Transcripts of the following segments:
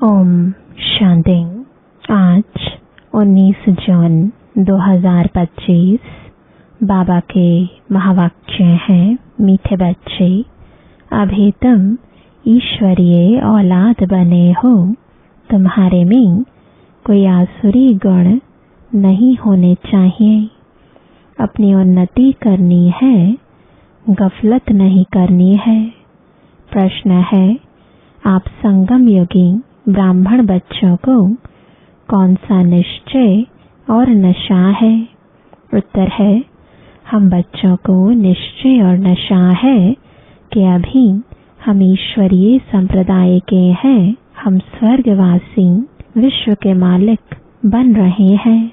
ओम शांति। आज 19 जून 2025 बाबा के महावाक्य हैं, मीठे बच्चे, अभी तुम ईश्वरीय औलाद बने हो। तुम्हारे में कोई आसुरी गुण नहीं होने चाहिए। अपनी उन्नति करनी है, गफलत नहीं करनी है। प्रश्न है, आप संगम योगी ब्राह्मण बच्चों को कौन सा निश्चय और नशा है? उत्तर है, हम बच्चों को निश्चय और नशा है कि अभी हम ईश्वरीय संप्रदाय के हैं। हम स्वर्गवासी विश्व के मालिक बन रहे हैं।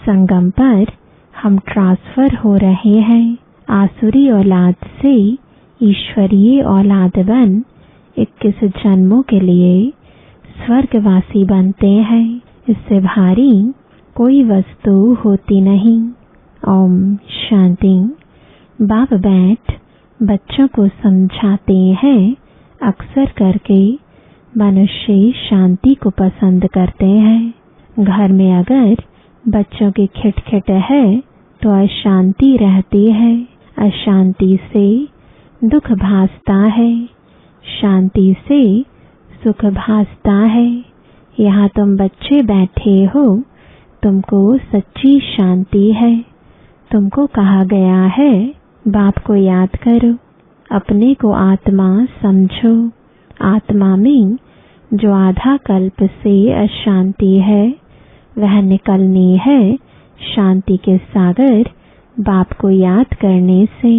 संगम पर हम ट्रांसफर हो रहे हैं। आसुरी औलाद से ईश्वरीय औलाद बन 21 जन्मों के लिए स्वर्गवासी बनते हैं। इससे भारी कोई वस्तु होती नहीं। ओम शांति। बाप बैठ बच्चों को समझाते हैं, अक्सर करके मनुष्य शांति को पसंद करते हैं। घर में अगर बच्चों की खिटखिट है तो अशांति रहती है। अशांति से दुख भासता है, शांति से सुख भासता है। यहाँ तुम बच्चे बैठे हो, तुमको सच्ची शांति है। तुमको कहा गया है, बाप को याद करो, अपने को आत्मा समझो। आत्मा में जो आधा कल्प से अशांति है वह निकलनी है शांति के सागर बाप को याद करने से।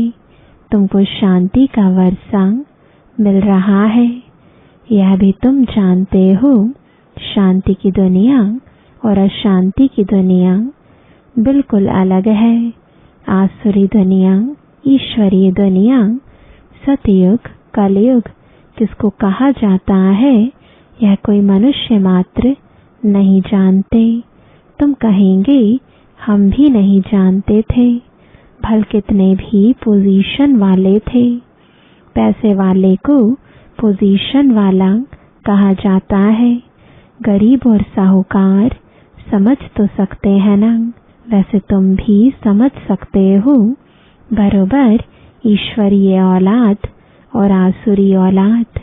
तुमको शांति का वर्षा मिल रहा है, यह भी तुम जानते हो। शांति की दुनिया और अशांति की दुनिया बिल्कुल अलग है। आसुरी दुनिया, ईश्वरीय दुनिया, सतयुग, कलयुग किसको कहा जाता है यह कोई मनुष्य मात्र नहीं जानते। तुम कहेंगे हम भी नहीं जानते थे। भल कितने भी पोजीशन वाले थे। पैसे वाले को पोजीशन वाला कहा जाता है। गरीब और साहूकार समझ तो सकते हैं ना, वैसे तुम भी समझ सकते हो। बरोबर ईश्वरीय औलाद और आसुरी औलाद।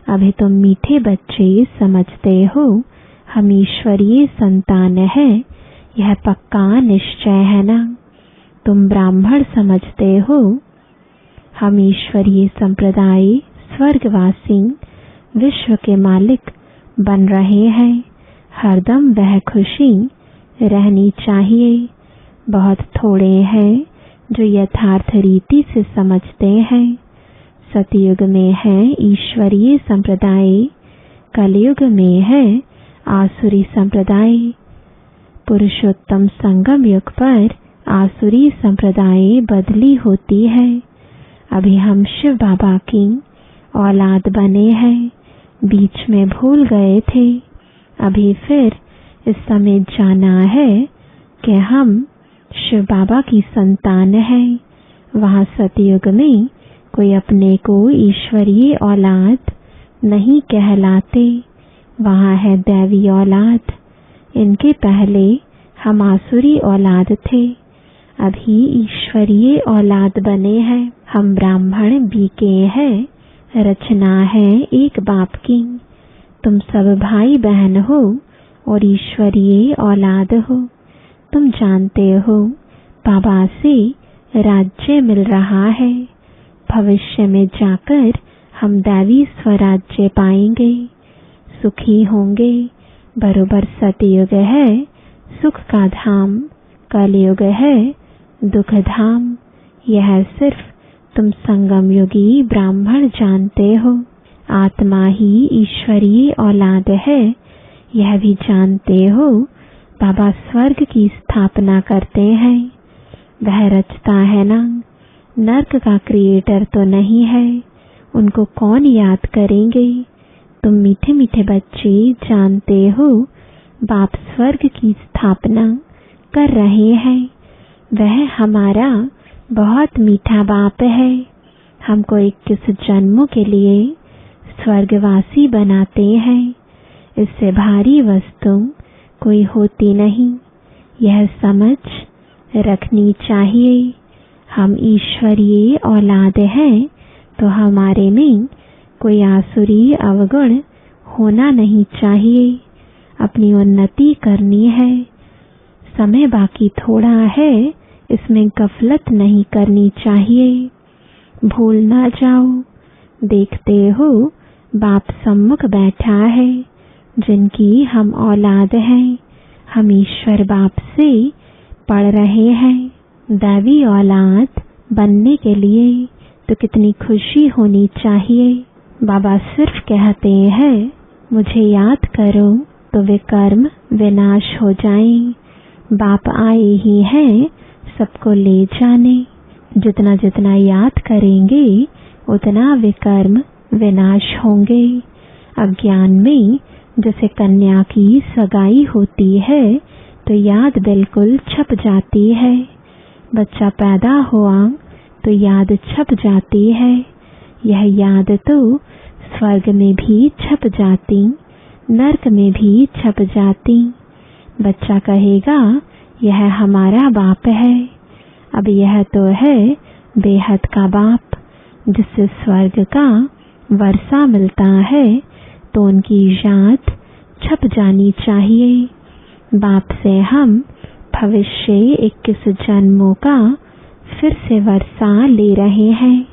अभी तुम मीठे बच्चे समझते हो हम ईश्वरीय संतान है, यह पक्का निश्चय है ना। तुम ब्राह्मण समझते हो, हम ईश्वरीय संप्रदाय स्वर्गवासी विश्व के मालिक बन रहे हैं। हरदम वह खुशी रहनी चाहिए। बहुत थोड़े हैं जो यथार्थ रीति से समझते हैं। सतयुग में है ईश्वरीय संप्रदाय, कलयुग में है आसुरी संप्रदाय। पुरुषोत्तम संगम युग पर आसुरी संप्रदाय बदली होती है। अभी हम शिव बाबा की औलाद बने हैं, बीच में भूल गए थे। अभी फिर इस समय जाना है कि हम शिव बाबा की संतान हैं। वहाँ सतयुग में कोई अपने को ईश्वरीय औलाद नहीं कहलाते, वहाँ है दैवी औलाद। इनके पहले हम आसुरी औलाद थे, अभी ईश्वरीय औलाद बने हैं। हम ब्राह्मण बीके हैं, रचना है एक बाप की। तुम सब भाई बहन हो और ईश्वरीय औलाद हो। तुम जानते हो बाबा से राज्य मिल रहा है। भविष्य में जाकर हम दैवी स्वराज्य पाएंगे, सुखी होंगे। बरोबर सतयुग है सुख का धाम, कलयुग है दुख धाम। यह सिर्फ तुम संगम योगी ब्राह्मण जानते हो। आत्मा ही ईश्वरीय औलाद है, यह भी जानते हो। बाबा स्वर्ग की स्थापना करते हैं, वह रचता है ना। नर्क का क्रिएटर तो नहीं है, उनको कौन याद करेंगे। तुम मीठे मीठे बच्चे जानते हो बाप स्वर्ग की स्थापना कर रहे हैं। वह हमारा बहुत मीठा बाप है। हमको 21 जन्मों के लिए स्वर्गवासी बनाते हैं। इससे भारी वस्तु कोई होती नहीं। यह समझ रखनी चाहिए। हम ईश्वरीय औलाद हैं तो हमारे में कोई आसुरी अवगुण होना नहीं चाहिए। अपनी उन्नति करनी है। समय बाकी थोड़ा है, इसमें गफलत नहीं करनी चाहिए। भूल ना जाओ। देखते हो बाप सम्मुख बैठा है, जिनकी हम औलाद हैं। हम ईश्वर बाप से पढ़ रहे हैं। दैवी औलाद बनने के लिए तो कितनी खुशी होनी चाहिए। बाबा सिर्फ कहते हैं मुझे याद करो तो वे कर्म विनाश हो जाएं। बाप आए ही हैं सबको ले जाने। जितना जितना याद करेंगे उतना वे कर्म विनाश होंगे। अज्ञान में जैसे कन्या की सगाई होती है तो याद बिल्कुल छप जाती है। बच्चा पैदा हुआ तो याद छप जाती है। यह याद तो स्वर्ग में भी छप जाती, नरक में भी छप जाती। बच्चा कहेगा यह हमारा बाप है। अब यह तो है बेहद का बाप, जिससे स्वर्ग का वर्षा मिलता है, तो उनकी याद छप जानी चाहिए। बाप से हम भविष्य 21 जन्मों का फिर से वर्षा ले रहे हैं।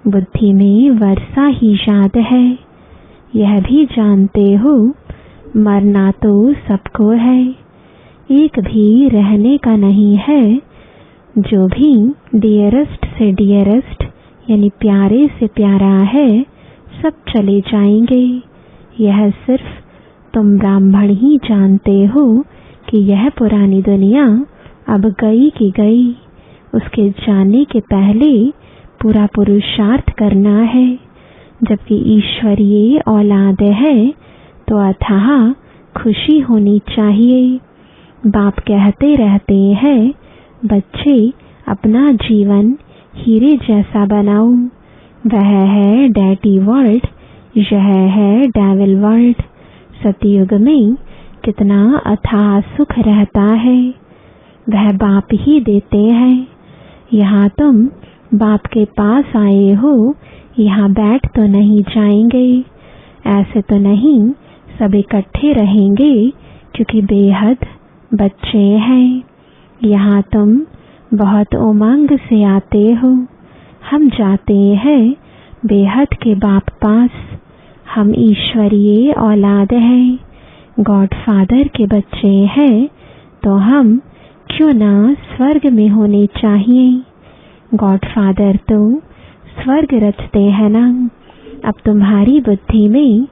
बुद्धि में वर्षा ही याद है। यह भी जानते हो मरना तो सबको है, एक भी रहने का नहीं है। जो भी डियरेस्ट से डियरेस्ट यानी प्यारे से प्यारा है, सब चले जाएंगे। यह सिर्फ तुम ब्राह्मण ही जानते हो कि यह पुरानी दुनिया अब गई की गई। उसके जाने के पहले पूरा पुरुषार्थ करना है। जबकि ईश्वरीय औलाद है तो अथाह खुशी होनी चाहिए। बाप कहते रहते हैं बच्चे अपना जीवन हीरे जैसा बनाओ। वह है डैटी वर्ल्ड, यह है डेविल वर्ल्ड। सतयुग में कितना अथाह सुख रहता है, वह बाप ही देते हैं। यहाँ तुम बाप के पास आए हो, यहाँ बैठ तो नहीं जाएंगे। ऐसे तो नहीं सब इकट्ठे रहेंगे, क्योंकि बेहद बच्चे हैं। यहाँ तुम बहुत उमंग से आते हो। हम जाते हैं बेहद के बाप पास। हम ईश्वरीय औलाद हैं, गॉड फादर के बच्चे हैं, तो हम क्यों ना स्वर्ग में होने चाहिए। गॉड फादर तो स्वर्ग रचते हैं ना। अब तुम्हारी बुद्धि में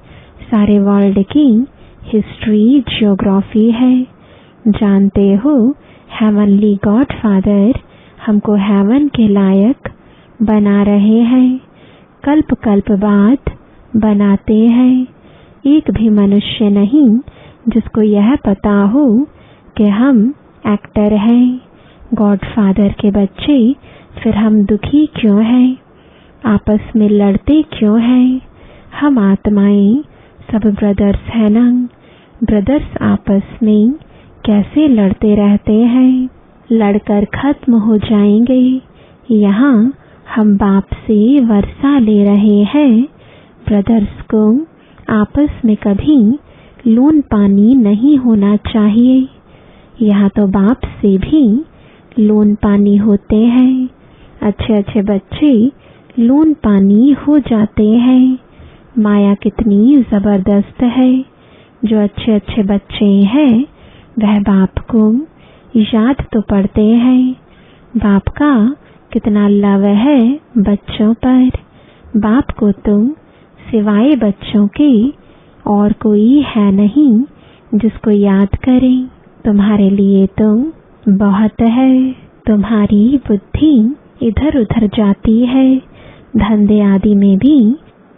सारे वर्ल्ड की हिस्ट्री ज्योग्राफी है। जानते हो हेवनली गॉड फादर हमको हेवन के लायक बना रहे हैं। कल्प कल्प बाद बनाते हैं। एक भी मनुष्य नहीं जिसको यह पता हो कि हम एक्टर हैं, गॉड फादर के बच्चे। फिर हम दुखी क्यों हैं, आपस में लड़ते क्यों हैं। हम आत्माएं सब ब्रदर्स हैं ना। ब्रदर्स आपस में कैसे लड़ते रहते हैं, लड़कर खत्म हो जाएंगे। यहाँ हम बाप से वर्षा ले रहे हैं। ब्रदर्स को आपस में कभी लून पानी नहीं होना चाहिए। यहाँ तो बाप से भी लून पानी होते हैं। अच्छे अच्छे बच्चे लून पानी हो जाते हैं। माया कितनी जबरदस्त है। जो अच्छे अच्छे बच्चे हैं वह बाप को याद तो पड़ते हैं। बाप का कितना लव है बच्चों पर। बाप को तो सिवाय बच्चों के और कोई है नहीं जिसको याद करें। तुम्हारे लिए तो बहुत है। तुम्हारी बुद्धि इधर उधर जाती है, धंधे आदि में भी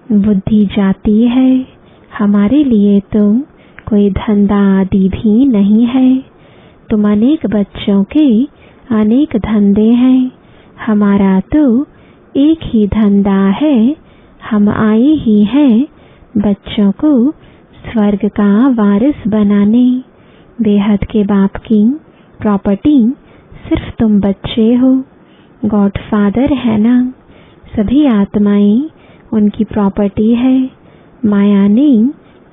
बुद्धि जाती है। हमारे लिए तो कोई धंधा आदि भी नहीं है। तुम अनेक बच्चों के अनेक धंधे हैं। हमारा तो एक ही धंधा है। हम आए ही हैं बच्चों को स्वर्ग का वारिस बनाने। बेहद के बाप की प्रॉपर्टी सिर्फ तुम बच्चे हो। गॉड फादर है ना, सभी आत्माएं उनकी प्रॉपर्टी है। माया ने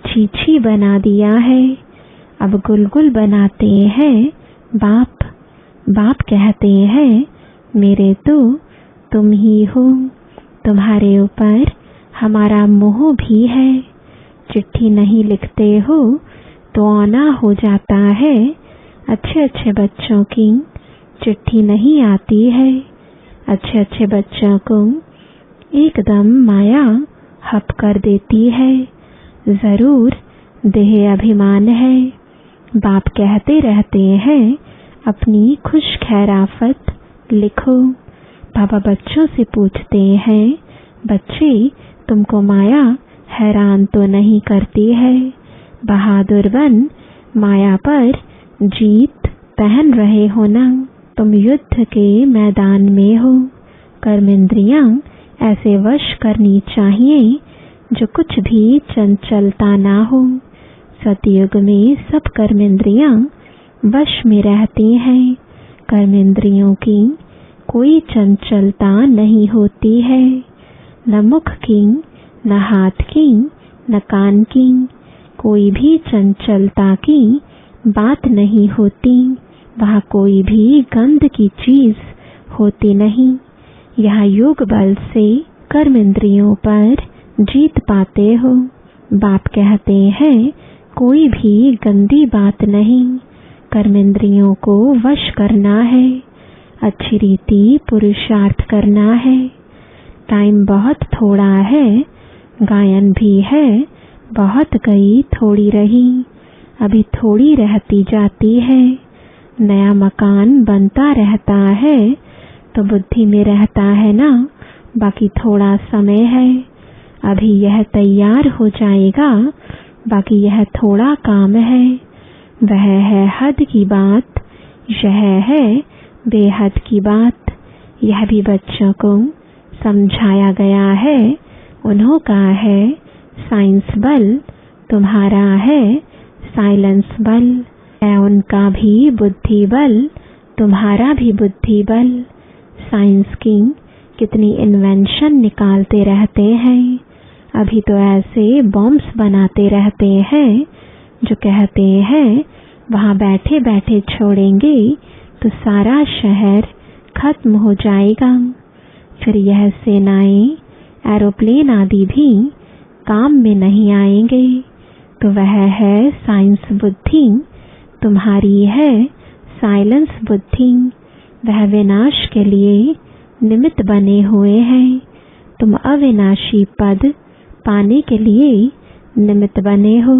छीछी बना दिया है, अब गुलगुल बनाते हैं बाप। बाप कहते हैं मेरे तो तुम ही हो। तुम्हारे ऊपर हमारा मोह भी है। चिट्ठी नहीं लिखते हो तो आना हो जाता है। अच्छे अच्छे बच्चों की चिट्ठी नहीं आती है। अच्छे अच्छे बच्चों को एकदम माया हप कर देती है। जरूर देह अभिमान है। बाप कहते रहते हैं अपनी खुश खैराफत लिखो। बाबा बच्चों से पूछते हैं बच्चे तुमको माया हैरान तो नहीं करती है? बहादुर बन माया पर जीत पहन रहे हो ना। तुम युद्ध के मैदान में हो। कर्मेंद्रियां ऐसे वश करनी चाहिए जो कुछ भी चंचलता ना हो। सतयुग में सब कर्मेंद्रियां वश में रहती हैं। कर्मेंद्रियों की कोई चंचलता नहीं होती है। न मुख की, न हाथ की, न कान की, कोई भी चंचलता की बात नहीं होती। वहाँ कोई भी गंध की चीज होती नहीं। यहाँ योग बल से कर्म इंद्रियों पर जीत पाते हो। बाप कहते हैं कोई भी गंदी बात नहीं। कर्म इंद्रियों को वश करना है। अच्छी रीति पुरुषार्थ करना है। टाइम बहुत थोड़ा है। गायन भी है, बहुत गई थोड़ी रही, अभी थोड़ी रहती जाती है। नया मकान बनता रहता है तो बुद्धि में रहता है ना, बाकी थोड़ा समय है। अभी यह तैयार हो जाएगा, बाकी यह थोड़ा काम है। वह है हद की बात, यह है बेहद की बात। यह भी बच्चों को समझाया गया है। उन्हों का है साइंस बल, तुम्हारा है साइलेंस बल। है उनका भी बुद्धि बल, तुम्हारा भी बुद्धि बल। साइंस की कितनी इन्वेंशन निकालते रहते हैं। अभी तो ऐसे बॉम्ब्स बनाते रहते हैं जो कहते हैं वहां बैठे बैठे छोड़ेंगे तो सारा शहर खत्म हो जाएगा। फिर यह सेनाएं, एरोप्लेन आदि भी काम में नहीं आएंगे। तो वह है साइंस बुद्धि, तुम्हारी है साइलेंस बुद्धि। वह विनाश के लिए निमित्त बने हुए हैं। तुम अविनाशी पद पाने के लिए निमित्त बने हो।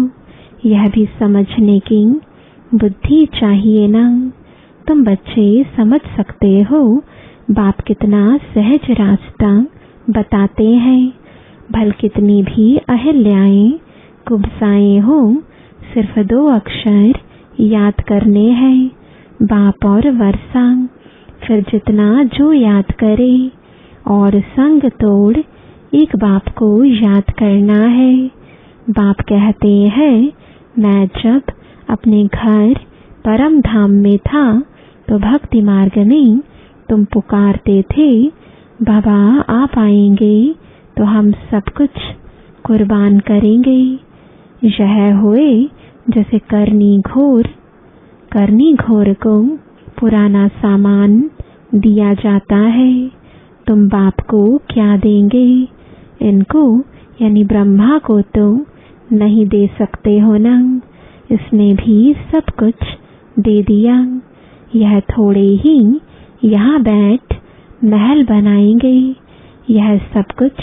यह भी समझने की बुद्धि चाहिए ना। तुम बच्चे समझ सकते हो बाप कितना सहज रास्ता बताते हैं। भल कितनी भी अहिल्याएं कुब्जाएं हो, सिर्फ 2 अक्षर याद करने हैं, बाप और वर्षा। फिर जितना जो याद करे और संग तोड़ एक बाप को याद करना है। बाप कहते हैं मैं जब अपने घर परम धाम में था तो भक्ति मार्ग में तुम पुकारते थे बाबा आप आएंगे तो हम सब कुछ कुर्बान करेंगे। यह हुए जैसे करनी घोर को पुराना सामान दिया जाता है। तुम बाप को क्या देंगे? इनको यानी ब्रह्मा को तो नहीं दे सकते हो ना। इसने भी सब कुछ दे दिया। यह थोड़े ही यहाँ बैठ महल बनाएंगे। यह सब कुछ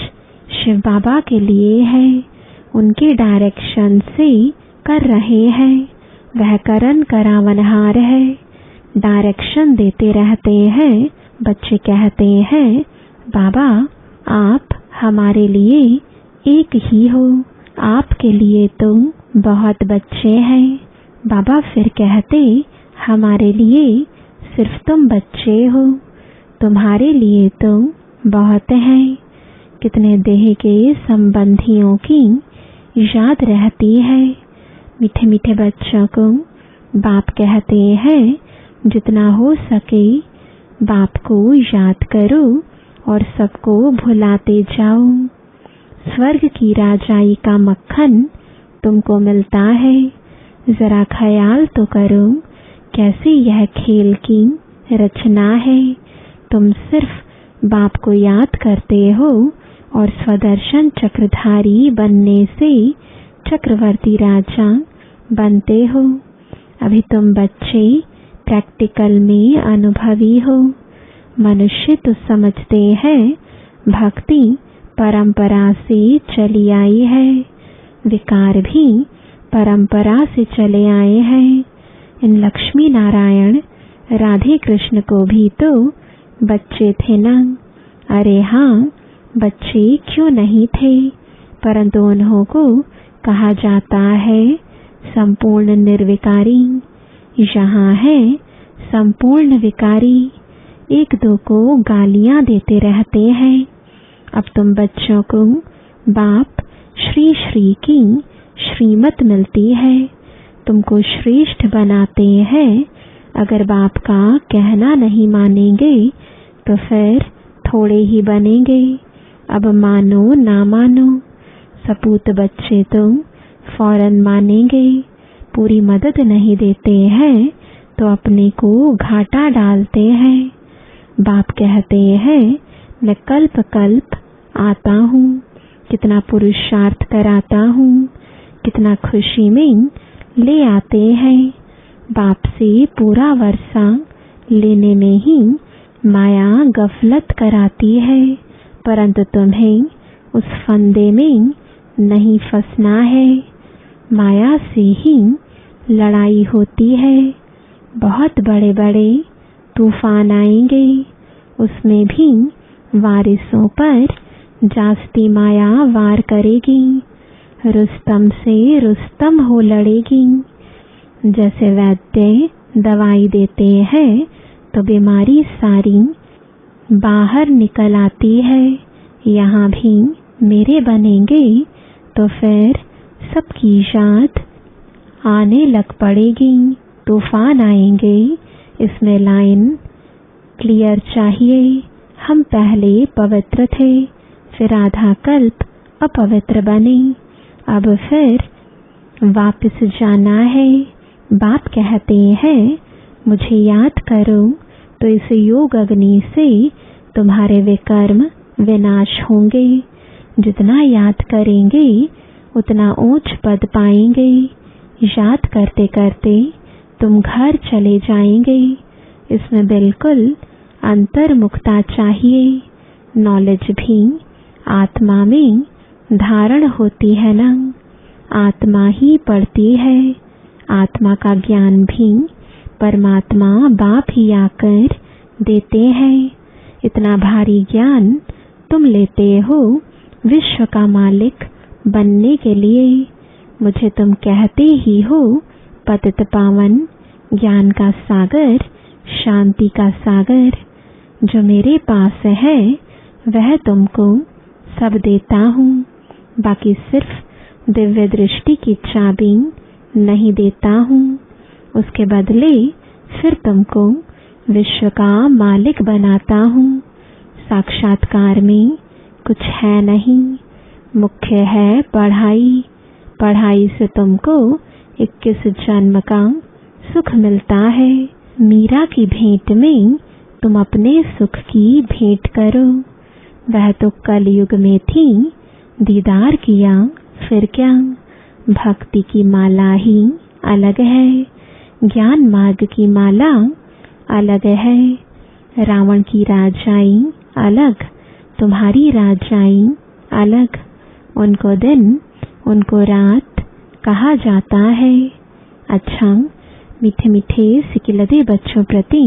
शिव बाबा के लिए है, उनके डायरेक्शन से कर रहे हैं। वह करन करावनहार है, डायरेक्शन देते रहते हैं। बच्चे कहते हैं बाबा आप हमारे लिए एक ही हो, आपके लिए तो बहुत बच्चे हैं। बाबा फिर कहते हमारे लिए सिर्फ तुम बच्चे हो, तुम्हारे लिए तो बहुत हैं। कितने देह के संबंधियों की याद रहती है। मीठे मीठे बच्चों को बाप कहते हैं, जितना हो सके बाप को याद करो और सबको भुलाते जाओ। स्वर्ग की राजाई का मक्खन तुमको मिलता है। जरा ख्याल तो करो कैसी यह खेल की रचना है। तुम सिर्फ बाप को याद करते हो और स्वदर्शन चक्रधारी बनने से चक्रवर्ती राजा बनते हो। अभी तुम बच्चे प्रैक्टिकल में अनुभवी हो। मनुष्य तो समझते हैं भक्ति परंपरा से चली आई है, विकार भी परंपरा से चले आए हैं। इन लक्ष्मी नारायण राधे कृष्ण को भी तो बच्चे थे ना? अरे हाँ, बच्चे क्यों नहीं थे, परंतु उन्हों को कहा जाता है संपूर्ण निर्विकारी। यहाँ है संपूर्ण विकारी, एक दो को गालियां देते रहते हैं। अब तुम बच्चों को बाप श्री श्री की श्रीमत मिलती है, तुमको श्रेष्ठ बनाते हैं। अगर बाप का कहना नहीं मानेंगे तो फिर थोड़े ही बनेंगे। अब मानो ना मानो, सपूत बच्चे तो फौरन मानेंगे। पूरी मदद नहीं देते हैं तो अपने को घाटा डालते हैं। बाप कहते हैं मैं कल्प कल्प आता हूँ, कितना पुरुषार्थ कराता हूँ, कितना खुशी में ले आते हैं। बाप से पूरा वर्षा लेने में ही माया गफलत कराती है, परंतु तुम्हें उस फंदे में नहीं फंसना है। माया से ही लड़ाई होती है। बहुत बड़े बड़े तूफान आएंगे, उसमें भी वारिसों पर जास्ती माया वार करेगी। रुस्तम से रुस्तम हो लड़ेगी। जैसे वैद्य दवाई देते हैं तो बीमारी सारी बाहर निकल आती है। यहाँ भी मेरे बनेंगे तो फिर सबकी याद आने लग पड़ेगी। तूफान आएंगे, इसमें लाइन क्लियर चाहिए। हम पहले पवित्र थे, फिर आधा कल्प अपवित्र बने, अब फिर वापस जाना है। बाप कहते हैं मुझे याद करो तो इस योग अग्नि से तुम्हारे विकर्म विनाश होंगे। जितना याद करेंगे उतना ऊंच पद पाएंगे। याद करते करते तुम घर चले जाएंगे। इसमें बिल्कुल अंतर्मुखता चाहिए। नॉलेज भी आत्मा में धारण होती है ना, आत्मा ही पढ़ती है। आत्मा का ज्ञान भी परमात्मा बाप ही आकर देते हैं। इतना भारी ज्ञान तुम लेते हो विश्व का मालिक बनने के लिए। मुझे तुम कहते ही हो पतित पावन, ज्ञान का सागर, शांति का सागर। जो मेरे पास है वह तुमको सब देता हूँ, बाकी सिर्फ दिव्य दृष्टि की चाबी नहीं देता हूँ। उसके बदले फिर तुमको विश्व का मालिक बनाता हूँ। साक्षात्कार में कुछ है नहीं, मुख्य है पढ़ाई। पढ़ाई से तुमको 21 जन्म का सुख मिलता है। मीरा की भेंट में तुम अपने सुख की भेंट करो। वह तो कलयुग में थी, दीदार किया फिर क्या। भक्ति की माला ही अलग है, ज्ञान मार्ग की माला अलग है। रावण की राजाई अलग, तुम्हारी राजाई अलग। उनको दिन उनको रात कहा जाता है। अच्छा, मीठे मीठे सिकिलदे बच्चों प्रति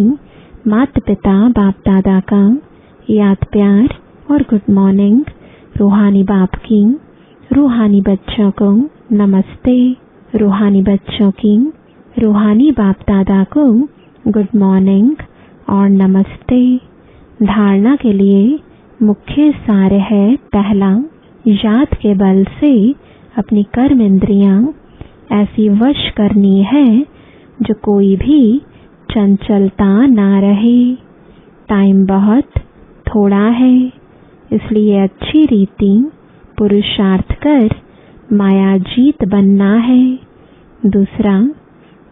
माता पिता बाप दादा का याद प्यार और गुड मॉर्निंग। रूहानी बाप की रूहानी बच्चों को नमस्ते। रूहानी बच्चों की रूहानी बाप दादा को गुड मॉर्निंग और नमस्ते। धारणा के लिए मुख्य सार है, पहला, याद के बल से अपनी कर्म इंद्रियां ऐसी वश करनी है जो कोई भी चंचलता ना रहे। टाइम बहुत थोड़ा है, इसलिए अच्छी रीति पुरुषार्थ कर माया जीत बनना है। दूसरा,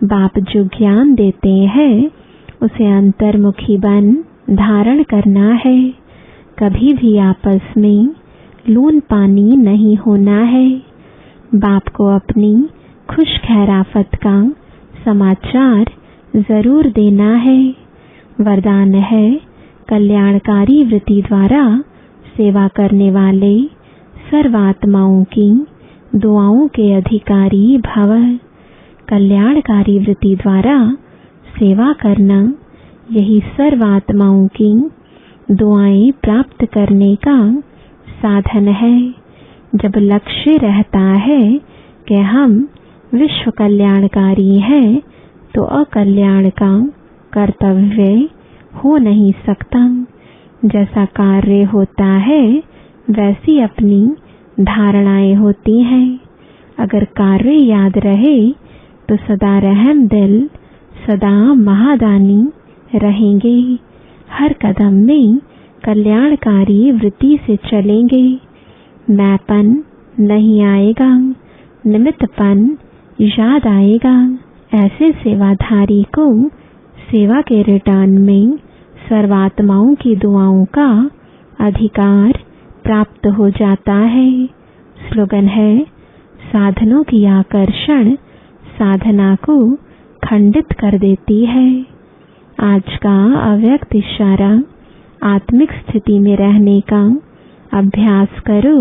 बाप जो ज्ञान देते हैं उसे अंतर्मुखी बन धारण करना है। कभी भी आपस में लून पानी नहीं होना है। बाप को अपनी खुश खैराफत का समाचार जरूर देना है। वरदान है, कल्याणकारी वृत्ति द्वारा सेवा करने वाले सर्वात्माओं की दुआओं के अधिकारी भव। कल्याणकारी वृत्ति द्वारा सेवा करना यही सर्वात्माओं की दुआएं प्राप्त करने का साधन है। जब लक्ष्य रहता है कि हम विश्व कल्याणकारी हैं, तो अकल्याण का कर्तव्य हो नहीं सकता। जैसा कार्य होता है वैसी अपनी धारणाएं होती हैं। अगर कार्य याद रहे तो सदा रहम दिल, सदा महादानी रहेंगे। हर कदम में कल्याणकारी वृत्ति से चलेंगे। मैंपन नहीं आएगा, निमित्तपन याद आएगा। ऐसे सेवाधारी को सेवा के रिटर्न में सर्वात्माओं की दुआओं का अधिकार प्राप्त हो जाता है। स्लोगन है, साधनों की आकर्षण साधना को खंडित कर देती है। आज का अव्यक्त इशारा, आत्मिक स्थिति में रहने का अभ्यास करो,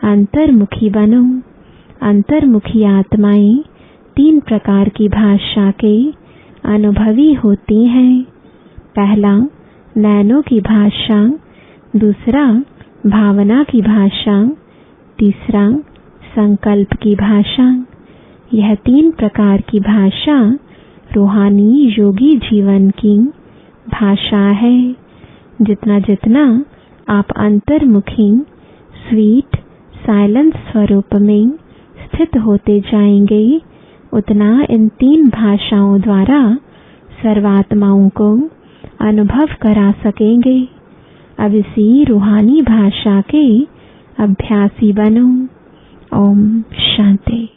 अंतर्मुखी बनो। अंतर्मुखी आत्माएं 3 प्रकार की भाषा के अनुभवी होती हैं। पहला, नैनों की भाषा। दूसरा, भावना की भाषा। तीसरा, संकल्प की भाषा। यह 3 प्रकार की भाषा रूहानी योगी जीवन की भाषा है। जितना जितना आप अंतर्मुखी स्वीट साइलेंस स्वरूप में स्थित होते जाएंगे, उतना इन 3 भाषाओं द्वारा सर्वात्माओं को अनुभव करा सकेंगे। अब इसी रूहानी भाषा के अभ्यासी बनो। ओम शांति।